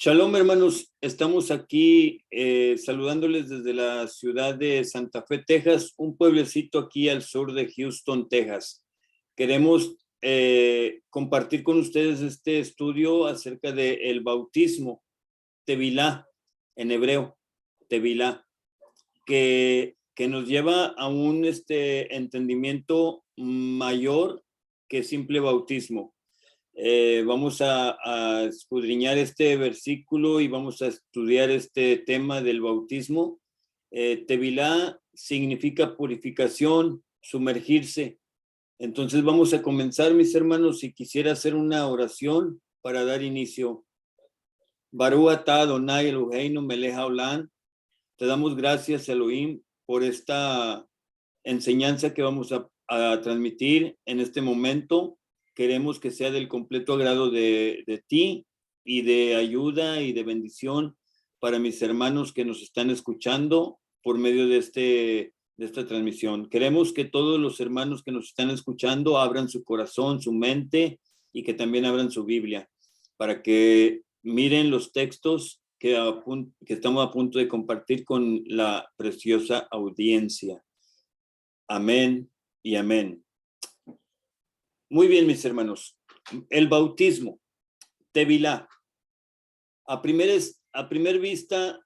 Shalom, hermanos. Estamos aquí saludándoles desde la ciudad de Santa Fe, Texas, un pueblecito aquí al sur de Houston, Texas. Queremos compartir con ustedes este estudio acerca del bautismo, Tevilá, en hebreo, Tevilá, que nos lleva a un entendimiento mayor que simple bautismo. Vamos a escudriñar este versículo y vamos a estudiar este tema del bautismo. Tevilá significa purificación, sumergirse. Entonces vamos a comenzar, mis hermanos, si quisiera hacer una oración para dar inicio. Barú atah Adonai Eloheinu melech haolam. Te damos gracias, Elohim, por esta enseñanza que vamos a transmitir en este momento. Queremos que sea del completo agrado de ti y de ayuda y de bendición para mis hermanos que nos están escuchando por medio de esta transmisión. Queremos que todos los hermanos que nos están escuchando abran su corazón, su mente y que también abran su Biblia para que miren los textos que estamos a punto de compartir con la preciosa audiencia. Amén y amén. Muy bien, mis hermanos. El bautismo, Tevilá. A primer vista,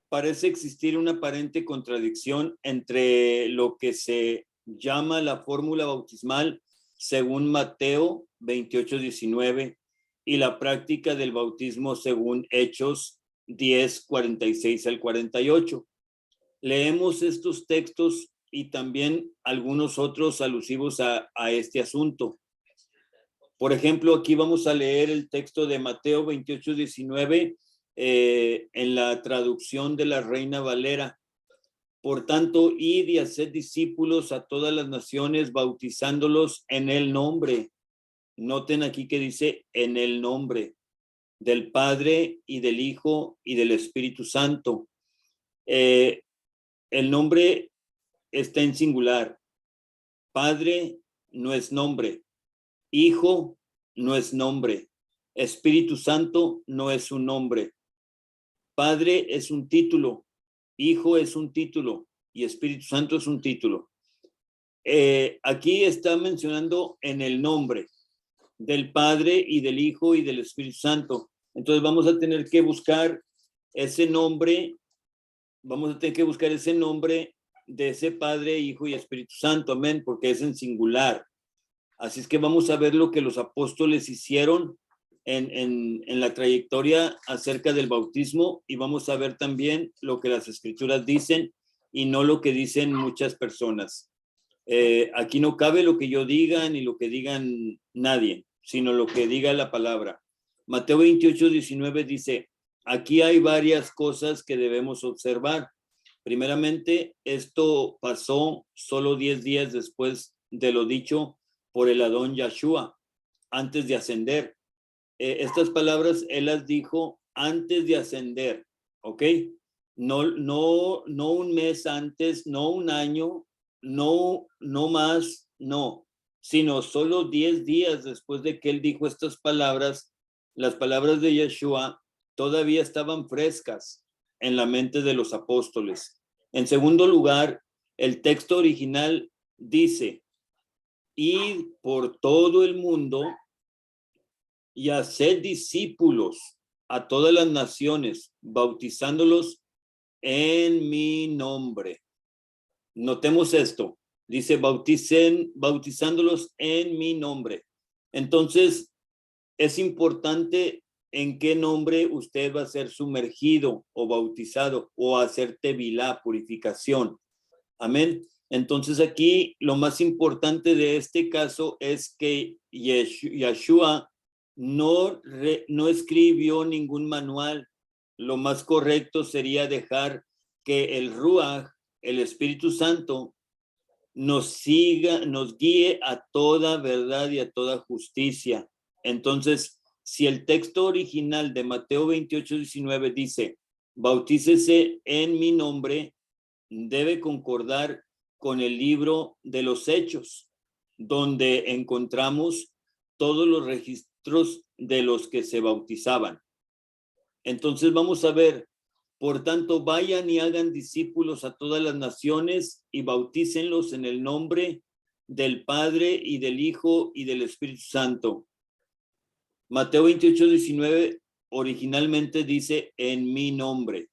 parece existir una aparente contradicción entre lo que se llama la fórmula bautismal según Mateo 28:19 y la práctica del bautismo según Hechos 10:46 al 48. Leemos estos textos y también algunos otros alusivos a este asunto. Por ejemplo, aquí vamos a leer el texto de Mateo 28:19 en la traducción de la Reina Valera. Por tanto, id y haced discípulos a todas las naciones, bautizándolos en el nombre. Noten aquí que dice en el nombre del Padre y del Hijo y del Espíritu Santo. El nombre está en singular. Padre no es nombre. Hijo no es nombre. Espíritu Santo no es un nombre. Padre es un título. Hijo es un título. Y Espíritu Santo es un título. Aquí está mencionando en el nombre del Padre y del Hijo y del Espíritu Santo. Entonces vamos a tener que buscar ese nombre. Vamos a tener que buscar ese nombre de ese Padre, Hijo y Espíritu Santo, amén, porque es en singular. Así es que vamos a ver lo que los apóstoles hicieron en la trayectoria acerca del bautismo y vamos a ver también lo que las escrituras dicen y no lo que dicen muchas personas. Aquí no cabe lo que yo diga ni lo que digan nadie, sino lo que diga la palabra. Mateo 28:19 dice, aquí hay varias cosas que debemos observar. Primeramente, esto pasó solo 10 días después de lo dicho por el Adón Yahshua, antes de ascender. Estas palabras él las dijo antes de ascender, ¿ok? No un mes antes, no un año, no más, no, sino solo 10 días después de que él dijo estas palabras, las palabras de Yeshua todavía estaban frescas en la mente de los apóstoles. En segundo lugar, el texto original dice, id por todo el mundo y haced discípulos a todas las naciones, bautizándolos en mi nombre. Notemos esto, dice bautizándolos en mi nombre. Entonces, es importante en qué nombre usted va a ser sumergido o bautizado o hacer tevilá, purificación. Amén. Entonces aquí lo más importante de este caso es que Yeshua no escribió ningún manual. Lo más correcto sería dejar que el Ruach, el Espíritu Santo, nos guíe a toda verdad y a toda justicia. Entonces, si el texto original de Mateo 28:19 dice, bautícese en mi nombre, debe concordar con el libro de los Hechos, donde encontramos todos los registros de los que se bautizaban. Entonces vamos a ver, por tanto, vayan y hagan discípulos a todas las naciones y bautícenlos en el nombre del Padre y del Hijo y del Espíritu Santo. Mateo 28:19 originalmente dice en mi nombre.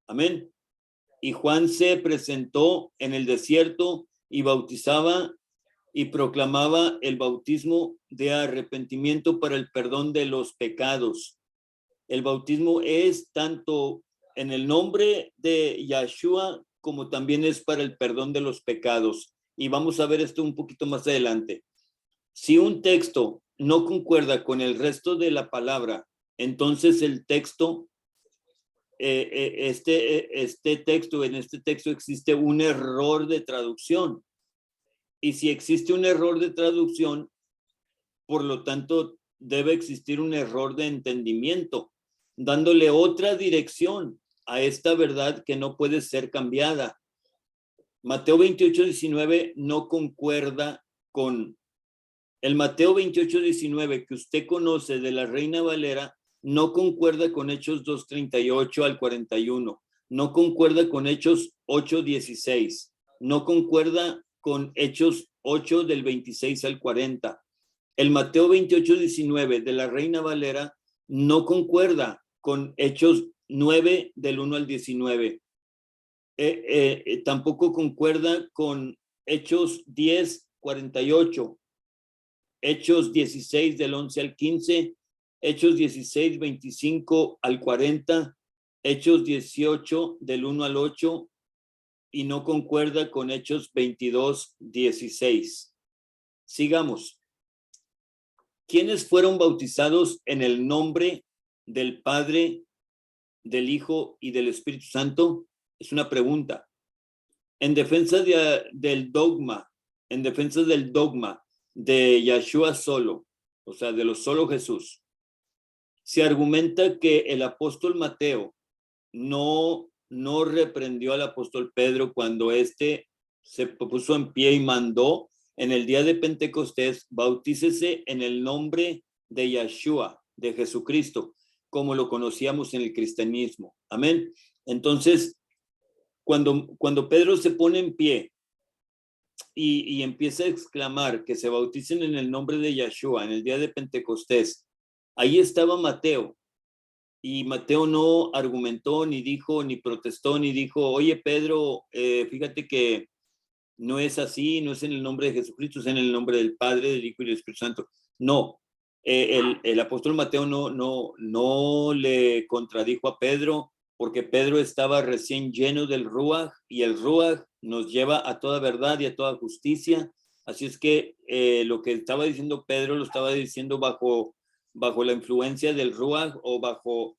Amén. Y Juan se presentó en el desierto y bautizaba y proclamaba el bautismo de arrepentimiento para el perdón de los pecados. El bautismo es tanto en el nombre de Yahshua como también es para el perdón de los pecados. Y vamos a ver esto un poquito más adelante. Si un texto no concuerda con el resto de la palabra, entonces el texto, en este texto existe un error de traducción. Y si existe un error de traducción, por lo tanto, debe existir un error de entendimiento, dándole otra dirección a esta verdad que no puede ser cambiada. Mateo 28:19 no concuerda con el Mateo 28:19 que usted conoce de la Reina Valera, no concuerda con Hechos 2:38 al 41, no concuerda con Hechos 8:16, no concuerda con Hechos 8 del 26 al 40. El Mateo 28:19 de la Reina Valera no concuerda con Hechos 9 del 1 al 19. Tampoco concuerda con Hechos 10:48, Hechos 16 del 11 al 15, Hechos 16:25 al 40, Hechos 18 del 1 al 8 y no concuerda con Hechos 22:16. Sigamos. ¿Quiénes fueron bautizados en el nombre del Padre, del Hijo y del Espíritu Santo? Es una pregunta. En defensa del dogma de Yahshua solo, o sea, de lo solo Jesús, se argumenta que el apóstol Mateo no reprendió al apóstol Pedro cuando éste se puso en pie y mandó en el día de Pentecostés, bautícese en el nombre de Yahshua, de Jesucristo, como lo conocíamos en el cristianismo. Amén. Entonces, cuando Pedro se pone en pie y empieza a exclamar que se bauticen en el nombre de Yahshua en el día de Pentecostés, ahí estaba Mateo. Y Mateo no argumentó, ni dijo, ni protestó, ni dijo, oye Pedro, fíjate que no es así, no es en el nombre de Jesucristo, es en el nombre del Padre, del Hijo y del Espíritu Santo. No, el apóstol Mateo no le contradijo a Pedro, porque Pedro estaba recién lleno del Ruaj, y el Ruaj nos lleva a toda verdad y a toda justicia. Así es que lo que estaba diciendo Pedro lo estaba diciendo bajo la influencia del Ruaj, o bajo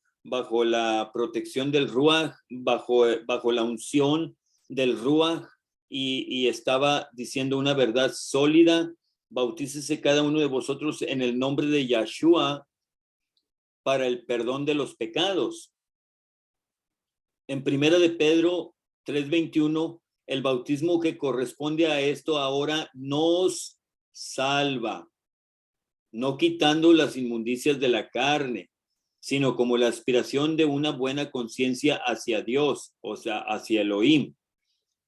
la protección del Ruaj, bajo la unción del Ruaj, y estaba diciendo una verdad sólida. Bautícese cada uno de vosotros en el nombre de Yahshua para el perdón de los pecados. En primera de Pedro 3:21, el bautismo que corresponde a esto ahora nos salva, no quitando las inmundicias de la carne, sino como la aspiración de una buena conciencia hacia Dios, o sea, hacia Elohim,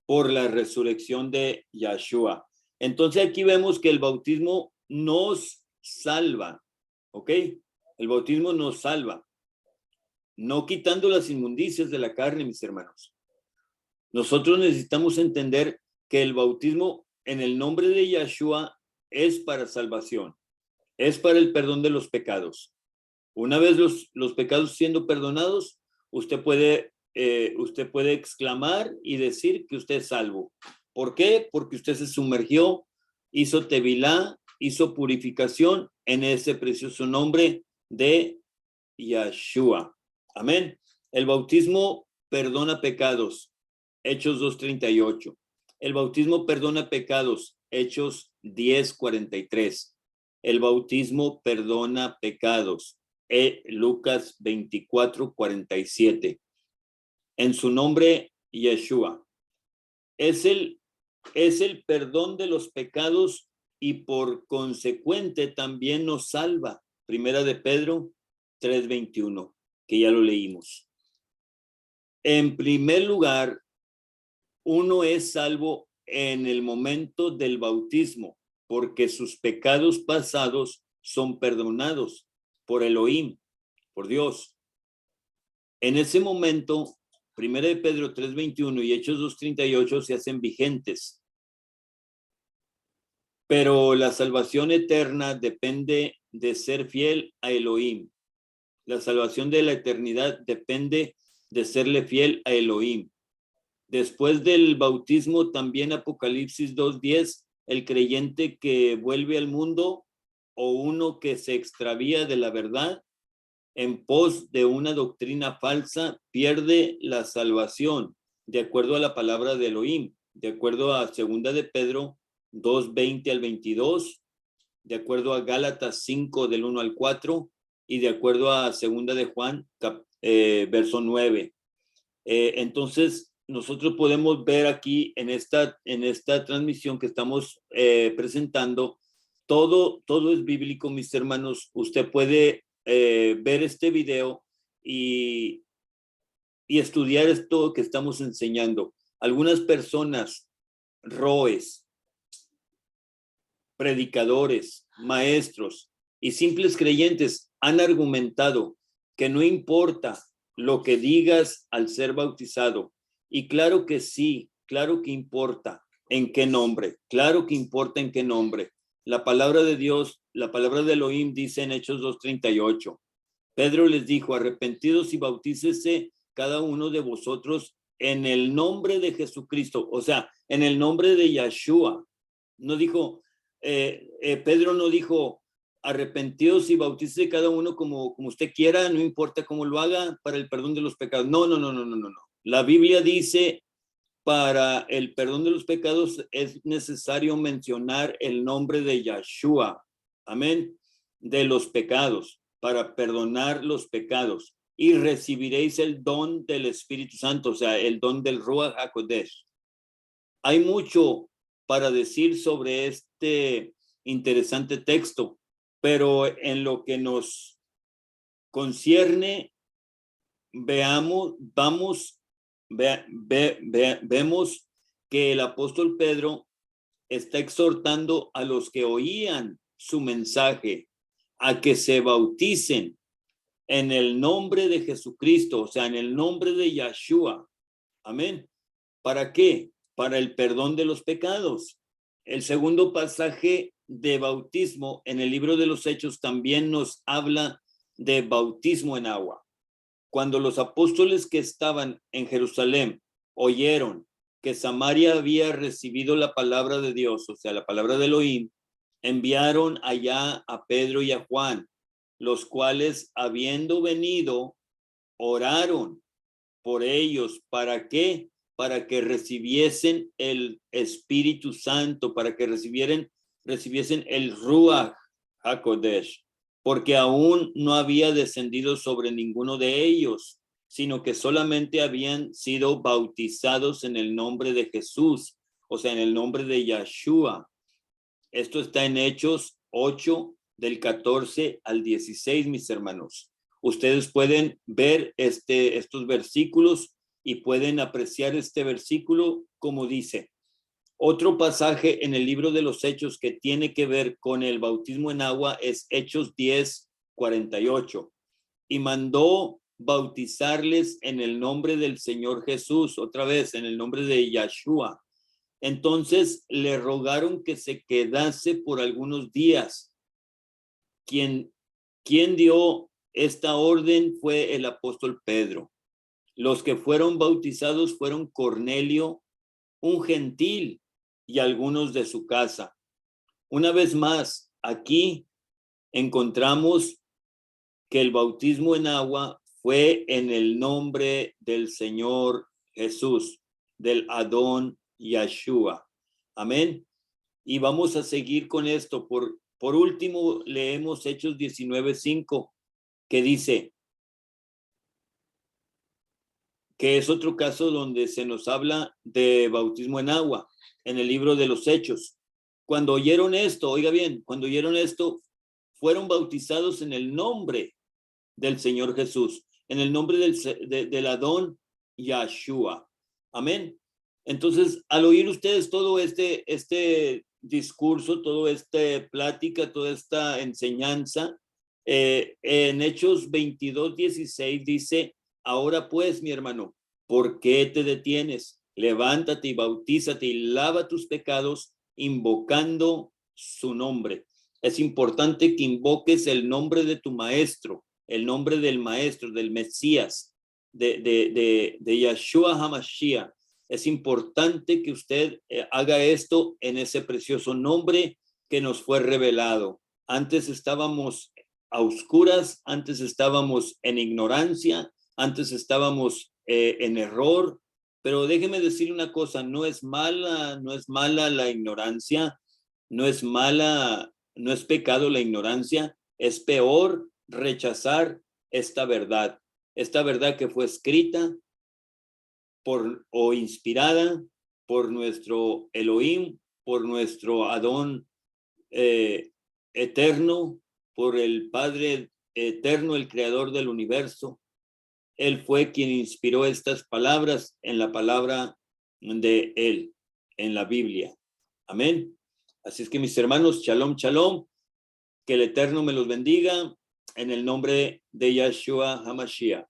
por la resurrección de Yahshua. Entonces aquí vemos que el bautismo nos salva, ¿ok? El bautismo nos salva, no quitando las inmundicias de la carne, mis hermanos. Nosotros necesitamos entender que el bautismo en el nombre de Yahshua es para salvación, es para el perdón de los pecados. Una vez los pecados siendo perdonados, usted puede exclamar y decir que usted es salvo. ¿Por qué? Porque usted se sumergió, hizo tevilá, hizo purificación en ese precioso nombre de Yahshua. Amén. El bautismo perdona pecados. Hechos 2:38. El bautismo perdona pecados. Hechos 10:43. El bautismo perdona pecados. Lucas 24:47. En su nombre, Yeshua. Es el perdón de los pecados y por consecuente también nos salva. Primera de Pedro 3:21. que ya lo leímos. En primer lugar, uno es salvo en el momento del bautismo, porque sus pecados pasados son perdonados por Elohim, por Dios. En ese momento, 1 de Pedro 3:21 y Hechos 2:38 se hacen vigentes. Pero la salvación eterna depende de ser fiel a Elohim. La salvación de la eternidad depende de serle fiel a Elohim. Después del bautismo, también Apocalipsis 2:10, el creyente que vuelve al mundo o uno que se extravía de la verdad en pos de una doctrina falsa pierde la salvación, de acuerdo a la palabra de Elohim, de acuerdo a 2 de Pedro 2:20 al 22, de acuerdo a Gálatas 5 del 1 al 4 y de acuerdo a 2 de Juan verso 9. Entonces, nosotros podemos ver aquí en esta transmisión que estamos presentando, todo es bíblico, mis hermanos. Usted puede ver este video y estudiar esto que estamos enseñando. Algunas personas, roes, predicadores, maestros y simples creyentes han argumentado que no importa lo que digas al ser bautizado. Y claro que sí, claro que importa en qué nombre, claro que importa en qué nombre. La palabra de Dios, la palabra de Elohim dice en Hechos 2:38. Pedro les dijo, arrepentidos y bautícese cada uno de vosotros en el nombre de Jesucristo, o sea, en el nombre de Yeshua. No dijo, Pedro no dijo, arrepentidos y bautícese cada uno como usted quiera, no importa cómo lo haga, para el perdón de los pecados. No. La Biblia dice, para el perdón de los pecados es necesario mencionar el nombre de Yeshua. Amén. De los pecados, para perdonar los pecados. Y recibiréis el don del Espíritu Santo, o sea, el don del Ruach HaKodesh. Hay mucho para decir sobre este interesante texto, pero en lo que nos concierne, vemos que el apóstol Pedro está exhortando a los que oían su mensaje a que se bauticen en el nombre de Jesucristo, o sea, en el nombre de Yeshua. Amén. ¿Para qué? Para el perdón de los pecados. El segundo pasaje de bautismo en el libro de los Hechos también nos habla de bautismo en agua. Cuando los apóstoles que estaban en Jerusalén oyeron que Samaria había recibido la palabra de Dios, o sea, la palabra de Elohim, enviaron allá a Pedro y a Juan, los cuales, habiendo venido, oraron por ellos. ¿Para qué? Para que recibiesen el Espíritu Santo, para que recibiesen el Ruach HaKodesh, porque aún no había descendido sobre ninguno de ellos, sino que solamente habían sido bautizados en el nombre de Jesús, o sea, en el nombre de Yeshua. Esto está en Hechos 8, del 14 al 16, mis hermanos. Ustedes pueden ver estos versículos y pueden apreciar este versículo como dice. Otro pasaje en el libro de los Hechos que tiene que ver con el bautismo en agua es Hechos 10:48. Y mandó bautizarles en el nombre del Señor Jesús, otra vez en el nombre de Yeshua. Entonces le rogaron que se quedase por algunos días. Quien dio esta orden fue el apóstol Pedro. Los que fueron bautizados fueron Cornelio, un gentil, y algunos de su casa. Una vez más, aquí encontramos que el bautismo en agua fue en el nombre del Señor Jesús, del Adón Yeshua. Amén. Y vamos a seguir con esto. Por último, leemos Hechos 19:5, que dice que es otro caso donde se nos habla de bautismo en agua, en el libro de los Hechos. Cuando oyeron esto, oiga bien, cuando oyeron esto, fueron bautizados en el nombre del Señor Jesús. en el nombre del Adón Yahshua. Amén. Entonces, al oír ustedes todo este discurso, toda esta plática, toda esta enseñanza, en Hechos 22:16 dice, ahora pues, mi hermano, ¿por qué te detienes? Levántate y bautízate y lava tus pecados invocando su nombre. Es importante que invoques el nombre de tu maestro, el nombre del maestro, del Mesías, de Yahshua HaMashiach. Es importante que usted haga esto en ese precioso nombre que nos fue revelado. Antes estábamos a oscuras, antes estábamos en ignorancia, antes estábamos en error, pero déjeme decir una cosa, no es mala la ignorancia, no es pecado la ignorancia, es peor rechazar esta verdad que fue escrita o inspirada por nuestro Elohim, por nuestro Adón eterno, por el Padre eterno, el creador del universo. Él fue quien inspiró estas palabras en la palabra de él, en la Biblia. Amén. Así es que mis hermanos, shalom, shalom, que el Eterno me los bendiga en el nombre de Yahshua HaMashiach.